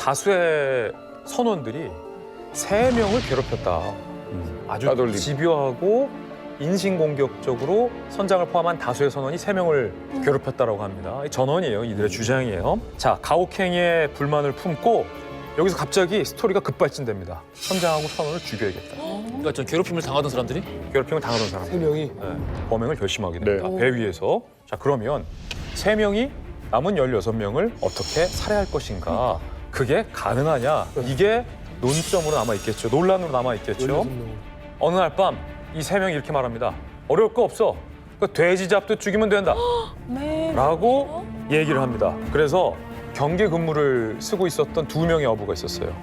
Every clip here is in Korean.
다수의 선원들이 3명을 괴롭혔다. 아주 따돌림. 집요하고 인신공격적으로 선장을 포함한 다수의 선원이 3명을 괴롭혔다라고 합니다. 이 전원이에요. 이들의 주장이에요. 자, 가혹행위에 불만을 품고 여기서 갑자기 스토리가 급발진됩니다. 선장하고 선원을 죽여야겠다. 그러니까 전 괴롭힘을 당하던 사람들이 괴롭힘을 당하던 사람. 3명이 범행을 결심하게 됩니다. 네. 배 위에서. 자, 그러면 3명이 남은 16명을 어떻게 살해할 것인가? 그게 가능하냐? 이게 논점으로 남아있겠죠. 논란으로 남아있겠죠. 어느 날 밤 이 3명이 이렇게 말합니다. 어려울 거 없어. 그 돼지 잡듯 죽이면 된다. 라고 얘기를 합니다. 그래서 경계 근무를 쓰고 있었던 2명의 어부가 있었어요.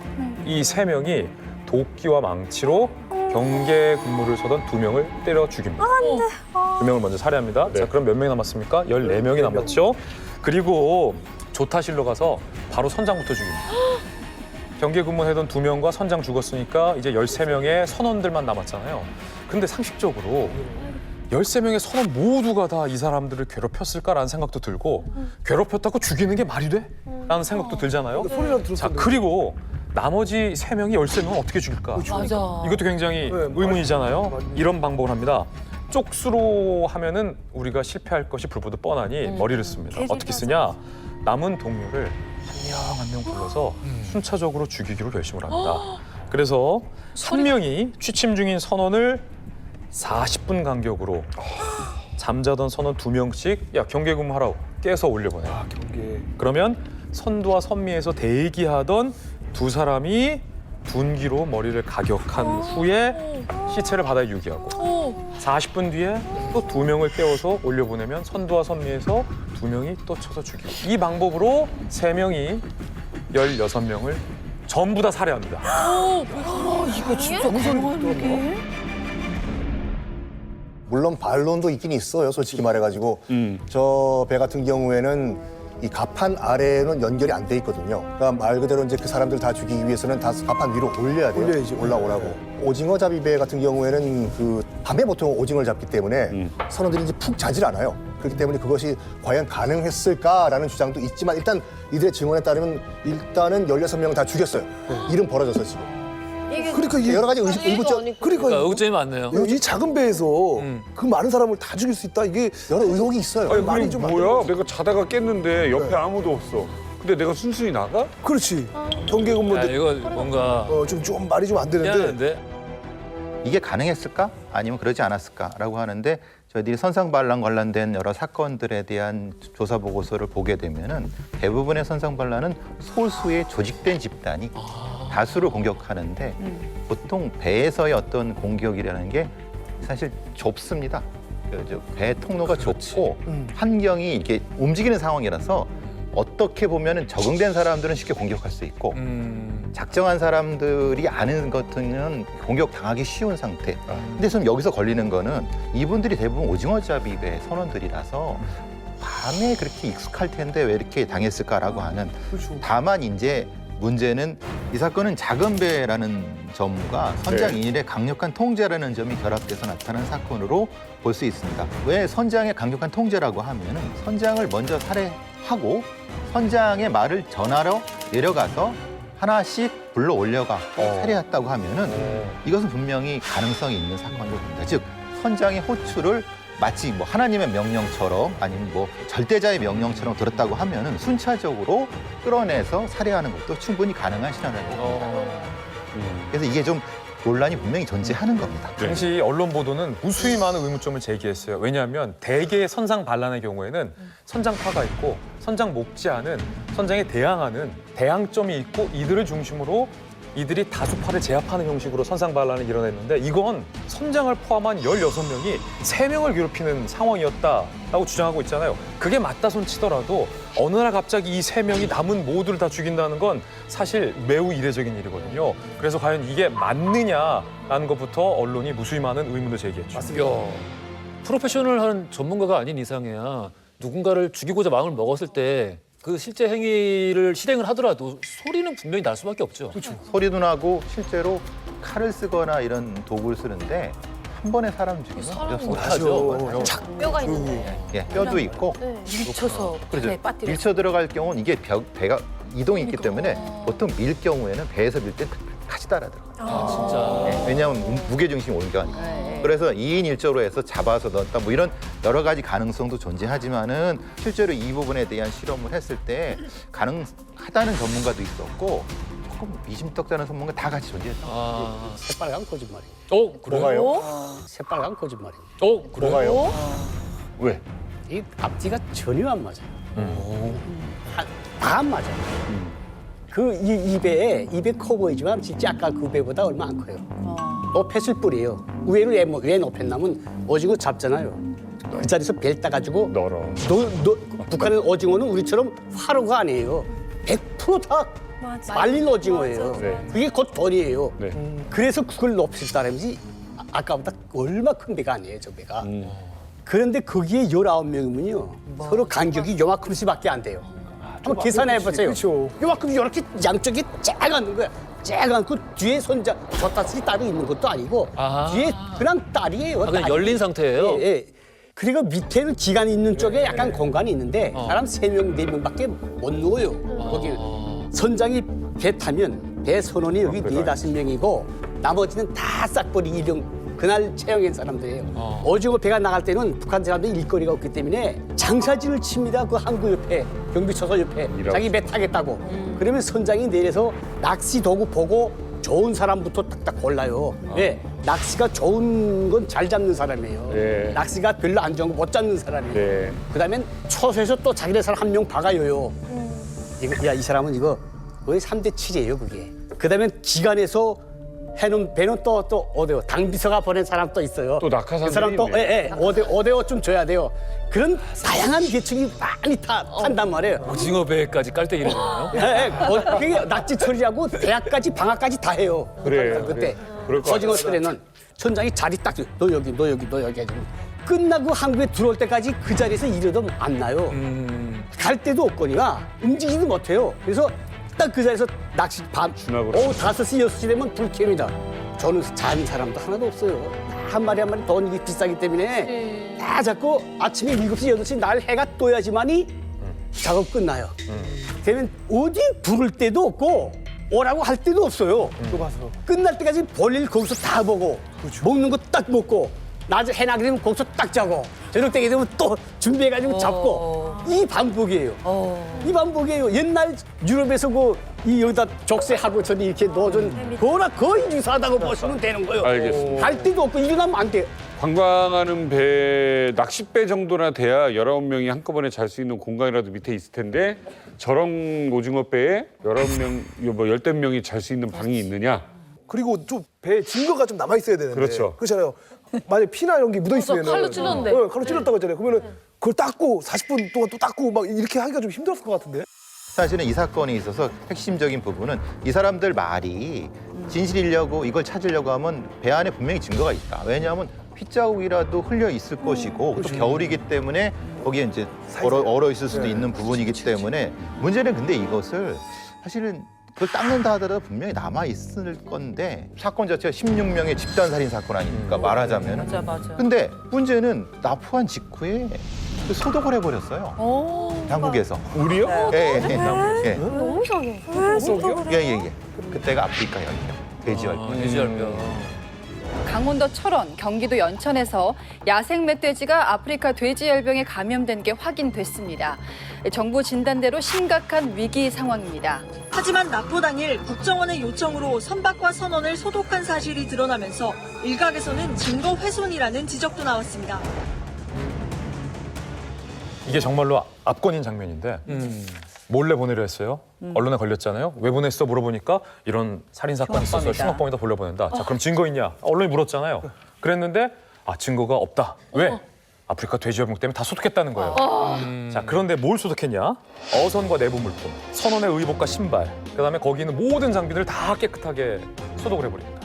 이 3명이 도끼와 망치로 경계 근무를 서던 2명을 때려 죽입니다. 2명을 먼저 살해합니다. 네. 자, 그럼 몇 명이 남았습니까? 14명이 남았죠. 그리고 조타실로 가서 바로 선장부터 죽입니다. 경계 근무하던 2명과 선장 죽었으니까 이제 13명의 선원들만 남았잖아요. 근데 상식적으로 13명의 선원 모두가 다 이 사람들을 괴롭혔을까라는 생각도 들고 괴롭혔다고 죽이는 게 말이 돼? 라는 생각도 들잖아요. 소리라도 들었어요. 자, 그리고 나머지 3명이 13명은 어떻게 죽일까? 맞아. 이것도 굉장히 네, 의문이잖아요. 맞아요. 이런 방법을 합니다. 쪽수로 하면은 우리가 실패할 것이 불보듯 뻔하니 머리를 씁니다. 어떻게 쓰냐? 남은 동료를 한 명 불러서 순차적으로 죽이기로 결심을 합니다. 그래서 3명이 취침 중인 선원을 40분 간격으로 잠자던 선원 2명씩 야 경계 근무하라고 깨서 올려보내요. 경계. 그러면 선두와 선미에서 대기하던 2사람이 둔기로 머리를 가격한 후에 시체를 바다에 유기하고 40분 뒤에 또 2명을 깨워서 올려보내면 선두와 선미에서 2명이 또 쳐서 죽이고 이 방법으로 3명이 16명을 전부 다 살해합니다. 이거 진짜 가능한 얘기? 물론 반론도 있긴 있어요. 솔직히 말해가지고 저 배 같은 경우에는 이 갑판 아래는 연결이 안 돼 있거든요. 그러니까 말 그대로 이제 그 사람들 다 죽이기 위해서는 다 갑판 위로 올려야 돼요. 올려야지. 올라오라고. 오징어 잡이배 같은 경우에는 그 밤에 보통 오징어를 잡기 때문에 선원들이 이제 푹 자질 않아요. 그렇기 때문에 그것이 과연 가능했을까라는 주장도 있지만 일단 이들의 증언에 따르면 일단은 16명을 다 죽였어요. 일은 벌어져서 지금. 그러니까 이게 여러 가지 의구점, 그러니까 그러니까 의구점이 많네요. 이 작은 배에서 그 많은 사람을 다 죽일 수 있다. 이게 여러 의혹이 있어요. 아니, 말이 말이 좀 좀 뭐야? 내가 자다가 깼는데 옆에 아무도 없어. 근데 내가 순순히 나가? 그렇지. 경계 야, 근무인데 이거 뭔가 좀 말이 좀 안 되는데. 희한한데? 이게 가능했을까? 아니면 그러지 않았을까라고 하는데 저희들이 선상반란 관련된 여러 사건들에 대한 조사 보고서를 보게 되면은 대부분의 선상반란은 소수의 조직된 집단이 다수를 공격하는데 보통 배에서의 어떤 공격이라는 게 사실 좁습니다. 배 통로가 좁고 환경이 이렇게 움직이는 상황이라서 어떻게 보면은 적응된 사람들은 쉽게 공격할 수 있고 작정한 사람들이 아는 것들은 공격 당하기 쉬운 상태. 근데 지금 여기서 걸리는 거는 이분들이 대부분 오징어잡이배 선원들이라서 밤에 그렇게 익숙할 텐데 왜 이렇게 당했을까라고 하는. 다만 이제 문제는 이 사건은 작은 배라는 점과 선장 인일의 강력한 통제라는 점이 결합돼서 나타난 사건으로 볼 수 있습니다. 왜 선장의 강력한 통제라고 하면은 선장을 먼저 살해하고 선장의 말을 전하러 내려가서 하나씩 불러 올려가 살해했다고 하면은 이것은 분명히 가능성이 있는 사건으로 봅니다. 즉 선장의 호출을 마치 뭐 하나님의 명령처럼 아니면 뭐 절대자의 명령처럼 들었다고 하면은 순차적으로 끌어내서 살해하는 것도 충분히 가능한 시나리오입니다. 그래서 이게 좀 논란이 분명히 존재하는 겁니다. 당시 언론 보도는 무수히 많은 의문점을 제기했어요. 왜냐하면 대개의 선상 반란의 경우에는 선장파가 있고 선장 목지하는 선장에 대항하는 대항점이 있고 이들을 중심으로 이들이 다수파를 제압하는 형식으로 선상 반란을 이뤄냈는데 이건 선장을 포함한 16명이 3명을 괴롭히는 상황이었다라고 주장하고 있잖아요. 그게 맞다 손 치더라도 어느 날 갑자기 이 3명이 남은 모두를 다 죽인다는 건 사실 매우 이례적인 일이거든요. 그래서 과연 이게 맞느냐라는 것부터 언론이 무수히 많은 의문을 제기했죠. 야, 프로페셔널한 전문가가 아닌 이상해야 누군가를 죽이고자 마음을 먹었을 때 그 실제 행위를 실행을 하더라도 소리는 분명히 날 수밖에 없죠. 소리도 나고 실제로 칼을 쓰거나 이런 도구를 쓰는데 한 번에 사람 죽이면 어렵습니다. 하죠. 뼈가 있는데. 예, 뼈도 있고 밀쳐서 그렇죠. 배에 빠뜨려. 밀쳐 들어갈 경우는 이게 배가 이동이 있기 때문에 보통 밀 경우에는 배에서 밀 때 같이 따라 들어가요. 진짜. 네, 왜냐하면 무게 중심이 옮겨가니까. 그래서 2인 1조로 해서 잡아서 넣었다 뭐 이런 여러 가지 가능성도 존재하지만은 실제로 이 부분에 대한 실험을 했을 때 가능하다는 전문가도 있었고 조금 미심쩍다는 전문가 다 같이 존재했다. 아. 새빨간 거짓말이에요. 그래요? 뭐가요? 새빨간 거짓말이에요. 그래요? 뭐가요? 왜? 이 앞뒤가 전혀 안 맞아요. 다 안 맞아요. 그 이 배 커 보이지만 진짜 아까 그 배보다 얼마 안 커요. 높였을 뿐이에요. 의외로 왜 높였냐면 오징어 잡잖아요. 그 자리에서 벨 따가지고 널어. 북한의 오징어는 우리처럼 화로가 아니에요. 100%다 말린 오징어예요. 네. 그게 곧 돈이에요. 네. 그래서 그걸 높였다는지 아까보다 얼마 큰 배가 아니에요, 저 배가. 그런데 거기에 19명이면요. 서로 간격이 요만큼씩밖에 안 돼요. 한번 계산해 보세요. 그렇죠. 요만큼 이렇게 양쪽에 쫙 앉는 거야. 쫙 앉고 뒤에 손자 젖다슬이 따로 있는 것도 아니고 아하. 뒤에 그냥 딸이에요. 그냥 딸. 열린 상태예요? 예, 예. 그리고 밑에는 기관이 있는 쪽에 약간 공간이 있는데 사람 3명, 4명밖에 못 누워요. 거기 선장이 배 타면 배 선원이 여기 4-5명이고 나머지는 다 싹벌이 일용 그날 채용한 사람들이에요. 오징어 배가 나갈 때는 북한 사람들이 일거리가 없기 때문에 장사진을 칩니다. 그 항구 옆에 경비초소 옆에 자기 배 타겠다고. 그러면 선장이 내려서 낚시 도구 보고 좋은 사람부터 딱딱 골라요. 왜? 낚시가 좋은 건 잘 잡는 사람이에요. 네. 낚시가 별로 안 좋은 거 못 잡는 사람이에요. 네. 그다음엔 초소에서 또 자기네 사람 한 명 박아요요. 이거, 야, 이 사람은 이거 거의 3대 7이에요, 그게. 그다음엔 기관에서 해놓은 배는 또 어디요? 당비서가 보낸 사람 또 있어요. 또 낙하산들이 그 사람 또 있네. 5대5 좀 줘야 돼요. 그런 다양한 계층이 많이 탄단 말이에요. 오징어 배까지 깔때기를 내나요? 예, 그게 낙지 처리하고 대학까지 방학까지 다 해요. 그래, 그때 그래. 그럴 것 오징어 같아. 처리는 천장이 자리 딱 너 여기 해가지고 끝나고 한국에 들어올 때까지 그 자리에서 일어도 안 나요. 갈 데도 없거니와 움직이지도 못해요. 그래서 딱 그 자리에서 낚시 밤 주나그로. 오후 5시, 6시 되면 불 켭니다. 저는 자는 사람도 하나도 없어요. 한 마리 돈이 비싸기 때문에 다 잡고 아침에 7시, 8시 날 해가 떠야지만이 작업 끝나요. 그러면 어디 부를 데도 없고 오라고 할 데도 없어요. 끝날 때까지 볼일 거기서 다 보고 먹는 거 딱 먹고 낮에 해나게 되면 거기서 딱 자고 저녁 때게 되면 또 준비해가지고 잡고 이 반복이에요. 이 반복이에요. 옛날 유럽에서 이 여기다 족쇄하고 저기 이렇게 넣어준 그거랑 거의 유사하다고 보시면 되는 거예요. 알겠습니다. 갈 데도 없고 일어나면 안 돼요. 관광하는 배, 낚싯배 정도나 돼야 19명이 한꺼번에 잘 수 있는 공간이라도 밑에 있을 텐데 저런 오징어 배에 19명, 뭐 10명이 잘 수 있는 방이 있느냐? 그리고 좀 배에 증거가 좀 남아 있어야 되는데. 그렇죠. 그렇잖아요. 만약에 피나 이런 게 묻어 있으면 칼로 찔렀는데. 칼로 찔렀다고 했잖아요. 그러면은 그걸 닦고 40분 동안 또 닦고 막 이렇게 하기가 좀 힘들었을 것 같은데. 사실은 이 사건에 있어서 핵심적인 부분은 이 사람들 말이 진실이려고 이걸 찾으려고 하면 배 안에 분명히 증거가 있다. 왜냐하면 핏자국이라도 흘려 있을 것이고 또 겨울이기 때문에 거기에 이제 얼어 있을 수도 있는 부분이기 때문에 문제는 근데 이것을 사실은 그걸 닦는다 하더라도 분명히 남아 있을 건데 사건 자체가 16명의 집단 살인 사건 아닙니까 말하자면. 맞아. 근데 문제는 납포한 직후에 소독을 해버렸어요. 당국에서. 우리요? 예. 너무 이상해. 예. 그때가 아프리카 열병, 돼지 열병. 돼지열병. 강원도 철원, 경기도 연천에서 야생 멧돼지가 아프리카 돼지열병에 감염된 게 확인됐습니다. 정부 진단대로 심각한 위기 상황입니다. 하지만 납포 당일 국정원의 요청으로 선박과 선원을 소독한 사실이 드러나면서 일각에서는 증거 훼손이라는 지적도 나왔습니다. 이게 정말로 압권인 장면인데 몰래 보내려 했어요. 언론에 걸렸잖아요. 왜 보냈어 물어보니까 이런 살인 사건이 있어서 흉악범이다 돌려보낸다. 자 그럼 증거 있냐? 언론이 물었잖아요. 그랬는데 증거가 없다. 왜? 아프리카 돼지열병 때문에 다 소독했다는 거예요. 자 그런데 뭘 소독했냐? 어선과 내부 물품, 선원의 의복과 신발, 그다음에 거기 있는 모든 장비들을 다 깨끗하게 소독을 해버립니다.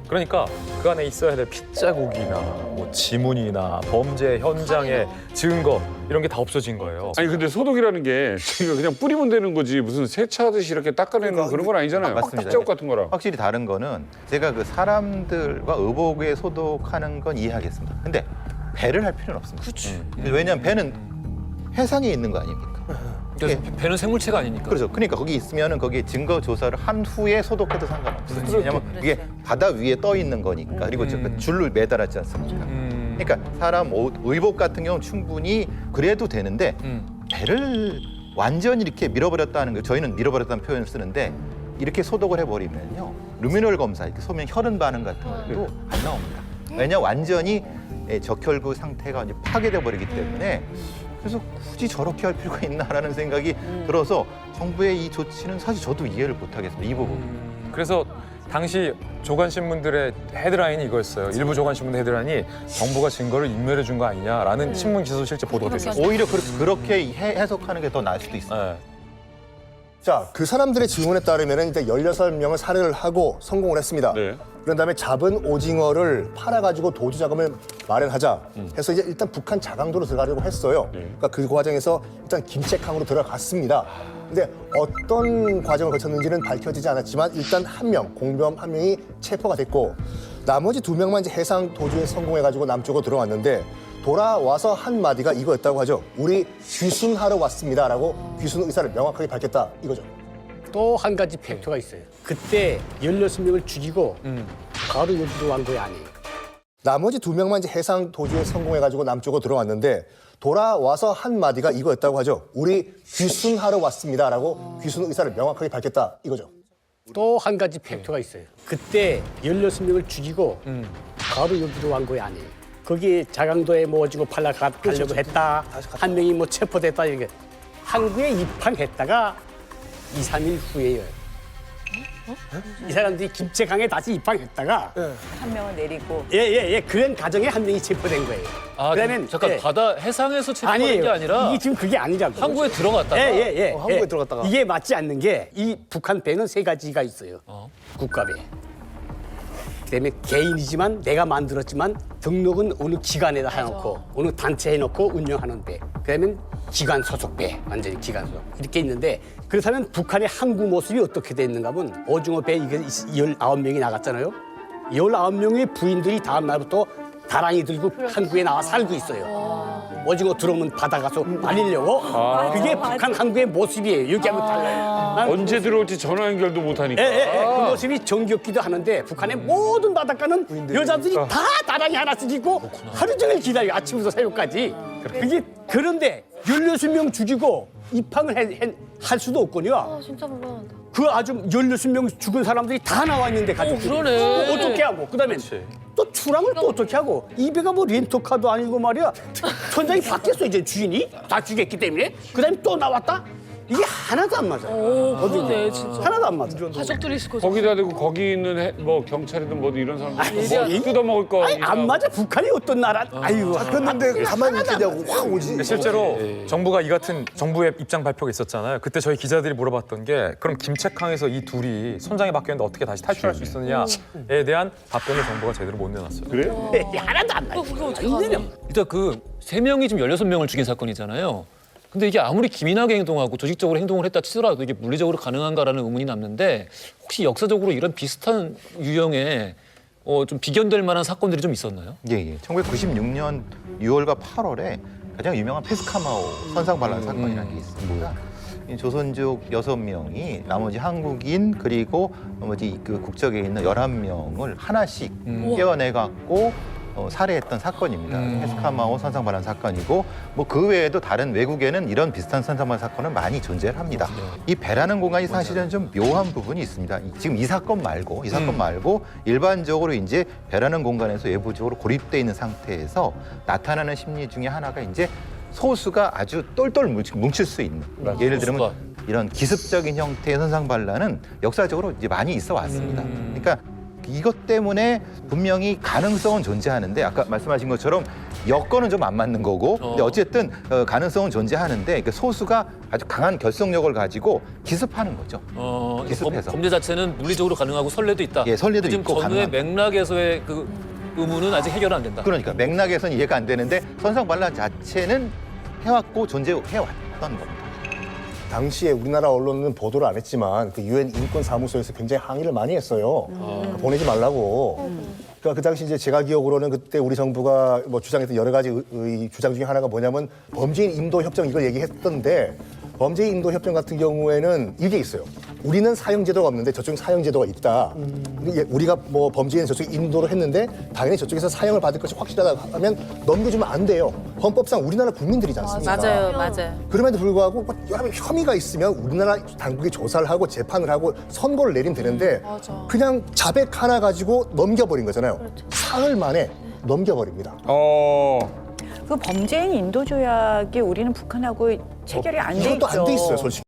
그러니까 그 안에 있어야 될 핏자국이나 뭐 지문이나 범죄 현장의 증거 이런 게 다 없어진 거예요. 아니 근데 소독이라는 게 저희가 그냥 뿌리면 되는 거지 무슨 세차하듯이 이렇게 닦아내는 그런 건 아니잖아요. 맞습니다. 핏자국 같은 거랑. 확실히 다른 거는 제가 그 사람들과 의복에 소독하는 건 이해하겠습니다. 근데 배를 할 필요는 없습니다. 왜냐하면 배는 해상에 있는 거 아닙니까? 그러니까 배는 생물체가 아니니까. 그렇죠. 그러니까 거기 있으면은 거기 증거 조사를 한 후에 소독해도 상관없어요. 왜냐하면 이게 바다 위에 떠 있는 거니까. 그리고 그 줄로 매달았지 않습니까? 그러니까 사람 의복 같은 경우는 충분히 그래도 되는데 배를 완전히 이렇게 밀어버렸다는 거, 저희는 밀어버렸다는 표현을 쓰는데 이렇게 소독을 해버리면요 루미놀 검사, 이렇게 소면 혈흔 반응 같은 것도 안 나옵니다. 왜냐 완전히 적혈구 상태가 이제 파괴돼 버리기 때문에. 그래서 굳이 저렇게 할 필요가 있나라는 생각이 들어서 정부의 이 조치는 사실 저도 이해를 못하겠습니다. 이 부분. 그래서 당시 조간신문들의 헤드라인이 이거였어요. 일부 조간신문 헤드라인이 정부가 증거를 인멸해 준 거 아니냐라는 신문 기사도 실제 보도가 됐었어요. 오히려 그렇게 해석하는 게 더 나을 수도 있어요. 네. 자, 그 사람들의 증언에 따르면 이제 16명을 살해를 하고 성공을 했습니다. 네. 그런 다음에 잡은 오징어를 팔아가지고 도주 자금을 마련하자 해서 이제 일단 북한 자강도로 들어가려고 했어요. 그러니까 그 과정에서 일단 김책항으로 들어갔습니다. 근데 어떤 과정을 거쳤는지는 밝혀지지 않았지만 일단 한 명, 공범 한 명이 체포가 됐고 나머지 2명만 이제 해상 도주에 성공해가지고 남쪽으로 들어왔는데 돌아와서 한 마디가 이거였다고 하죠. 우리 귀순하러 왔습니다라고 귀순 의사를 명확하게 밝혔다 이거죠. 또 한 가지 팩트가 있어요. 그때 16명을 죽이고 바로 여기로 간 거야 아니에요. 나머지 2명만 이제 해상 도주에 성공해가지고 남쪽으로 들어왔는데 돌아와서 한 마디가 이거였다고 하죠. 우리 귀순하러 왔습니다라고 귀순 의사를 명확하게 밝혔다 이거죠. 또 한 가지 팩트가 있어요. 그때 16명을 죽이고 바로 여기로 간 거야 아니에요. 거기 자강도에 뭐 오징어 팔러 가려고 했다. 한 명이 뭐 체포됐다 이렇게. 항구에 입항했다가 2, 3일 후에요. 이 사람들이 김책항에 다시 입항했다가 한 명을 내리고. 예. 그런 가정에 한 명이 체포된 거예요. 아, 그러면 잠깐 예. 바다 해상에서 체포된 아니에요. 게 아니라 이게 지금 그게 아니라고. 항구에 들어갔다가. 예. 항구에 들어갔다가. 이게 맞지 않는 게 이 북한 배는 3가지가 있어요. 국가배. 그다음에 개인이지만 내가 만들었지만 등록은 어느 기관에다 해놓고 어느 단체에 해놓고 운영하는 배. 그다음에 기관 소속 배, 완전히 기관 소속 이렇게 있는데 그렇다면 북한의 항구 모습이 어떻게 돼 있는가 하면 오징어 배 이게 19명이 나갔잖아요. 19명의 부인들이 다음 날부터 다랑이 들고 항구에 나와 살고 있어요. 오징어 들어오면 바다 가서 말리려고. 그게 북한 항구의 모습이에요. 여기하고 달라요. 언제 들어올지 전화 연결도 못 하니까. 그 모습이 정겹기도 하는데 북한의 모든 바닷가는 여자들이 다 다랑이 하나씩 있고 하루 종일 기다려요. 아침부터 새벽까지. 그게 그런데 16명 죽이고 입항을 할 수도 없거든요. 진짜 몰랐는데. 그 아주 16명 죽은 사람들이 다 나와 있는데 가족들이. 그러네. 어떻게 하고 그다음에 또 출항을 또 어떻게 하고 이 배가 뭐 렌터카도 아니고 말이야. 천장이 바뀌었어 이제 주인이 다 죽였기 때문에. 그다음에 또 나왔다. 이게 하나도 안 맞아. 그러네, 진짜. 하나도 안 맞아. 가족들이 있을 거죠. 거기다 대고 거기 있는 뭐 경찰이든 뭐든 이런 사람들 뭐 뜯어먹을 거. 아니 안 맞아. 북한이 어떤 나라? 아이고. 잡혔는데 가만히 있겠냐고 확 오지. 실제로 정부가 이 같은 정부의 입장 발표가 있었잖아요. 그때 저희 기자들이 물어봤던 게 그럼 김책항에서 이 둘이 선장에 박혔는데 어떻게 다시 탈출할 수 있었느냐에 대한 답변을 정부가 제대로 못 내놨어요. 그래? 하나도 안 맞아. 그거 어떻게 하냐? 일단 그 3명이 지금 16명을 죽인 사건이잖아요. 근데 이게 아무리 기민하게 행동하고 조직적으로 행동을 했다 치더라도 이게 물리적으로 가능한가라는 의문이 남는데 혹시 역사적으로 이런 비슷한 유형의 좀 비견될 만한 사건들이 좀 있었나요? 예. 1996년 6월과 8월에 가장 유명한 페스카마오 선상 반란 사건이라는 게 있습니다. 이 조선족 6명이 나머지 한국인 그리고 나머지 그 국적에 있는 11명을 하나씩 떼어내갖고 살해했던 사건입니다. 페스카마오 선상 반란 사건이고 뭐 그 외에도 다른 외국에는 이런 비슷한 선상 반란 사건은 많이 존재를 합니다. 이 배라는 공간이 사실은 좀 묘한 부분이 있습니다. 지금 이 사건 말고 일반적으로 이제 배라는 공간에서 외부적으로 고립돼 있는 상태에서 나타나는 심리 중에 하나가 이제 소수가 아주 똘똘 뭉칠 수 있는 예를 들면 이런 기습적인 형태의 선상 반란은 역사적으로 이제 많이 있어 왔습니다. 그러니까 이것 때문에 분명히 가능성은 존재하는데 아까 말씀하신 것처럼 여건은 좀 안 맞는 거고 근데 어쨌든 가능성은 존재하는데 그러니까 소수가 아주 강한 결속력을 가지고 기습하는 거죠. 기습해서. 범죄 자체는 물리적으로 가능하고 선례도 있다. 예, 선례도 지금 있고 전후의 가능한. 맥락에서의 그 의문은 아직 해결 안 된다. 그러니까 맥락에서는 이해가 안 되는데 선상 반란 자체는 해왔고 존재해왔던 겁니다. 당시에 우리나라 언론은 보도를 안 했지만 그 유엔 인권사무소에서 굉장히 항의를 많이 했어요. 보내지 말라고. 그러니까 그 당시 이제 제가 기억으로는 그때 우리 정부가 뭐 주장했던 여러 가지 주장 중에 하나가 뭐냐면 범죄인 인도 협정 이걸 얘기했던데 범죄 인도 협정 같은 경우에는 이게 있어요. 우리는 사형 제도가 없는데 저쪽에 사형 제도가 있다. 근데 우리가 뭐 범죄인 저쪽에 인도를 했는데 당연히 저쪽에서 사형을 받을 것이 확실하다 하면 넘겨주면 안 돼요. 헌법상 우리나라 국민들이지 않습니까? 맞아요. 그럼에도 불구하고 뭐 여러 가지 혐의가 있으면 우리나라 당국이 조사를 하고 재판을 하고 선고를 내리면 되는데 그냥 자백 하나 가지고 넘겨버린 거잖아요. 사흘 만에 넘겨버립니다. 그 범죄인 인도 조약이 우리는 북한하고 체결이 안 돼 있죠. 이것도 안 돼 있어요, 솔직히.